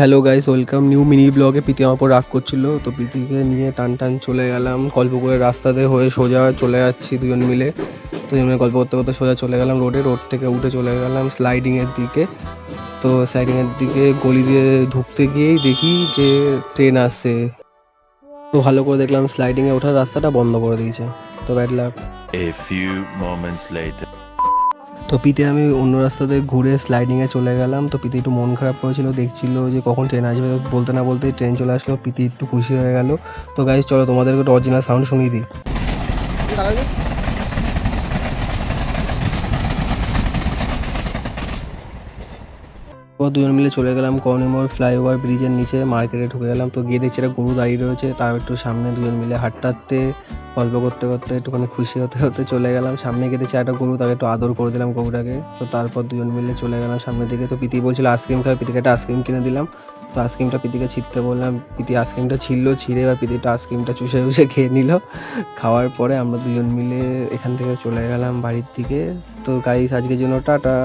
Hello guys, welcome new mini ব্লগে। প্রীতি আমার উপর রাগ করছিল, তো প্রীতিকে নিয়ে টান চলে গেলাম গল্প করে, রাস্তাতে হয়ে সোজা চলে যাচ্ছি দুজন মিলে। গল্প করতে করতে সোজা চলে গেলাম রোড থেকে উঠে চলে গেলাম স্লাইডিংয়ের দিকে। তো স্লাইডিংয়ের দিকে গলি দিয়ে ঢুকতে গিয়েই দেখি যে ট্রেন আসছে। তো ভালো করে দেখলাম স্লাইডিংয়ে ওঠার রাস্তাটা বন্ধ করে দিয়েছে। তো bad luck. A few moments later. তো পিতে আমি অন্য রাস্তাতে ঘুরে স্লাইডিংয়ে চলে গেলাম। তো পিতে একটু মন খারাপ করেছিল, দেখছিল যে কখন ট্রেন আসবে। বলতে না বলতেই ট্রেন চলে আসলো, পিতে একটু খুশি হয়ে গেল। তো গাইজ চলো তোমাদেরকে একটা অরিজিনাল সাউন্ড শুনিয়ে দিই। দুজন মিলে চলে গেলাম কর্নিমোড় ফ্লাইওভার ব্রিজের নিচে, মার্কেটে ঢুকে গেলাম। তো গিয়ে দেখছি একটা গরু দাঁড়িয়ে রয়েছে, তার একটু সামনে দুজন মিলে হাঁটতে হাঁটতে গল্প করতে করতে একটুখানি খুশি হতে হতে চলে গেলাম। সামনে গিয়ে দেখছি একটা গরু, তাকে একটু আদর করে দিলাম গরুটাকে। তো তারপর দুজন মিলে চলে গেলাম সামনের দিকে। তো প্রীতি বলছিল আইসক্রিম খাবে, প্রীতিকে একটা আইসক্রিম কিনে দিলাম। তো আইসক্রিমটা প্রীতিকে ছিঁড়তে বললাম, প্রীতি আইসক্রিমটা ছিঁড়ে এবার প্রীতিটা আইসক্রিমটা চুষে খেয়ে নিল। খাওয়ার পরে আমরা দুজন মিলে এখান থেকে চলে গেলাম বাড়ির দিকে। তো গাইস আজকের জন্য টাটা।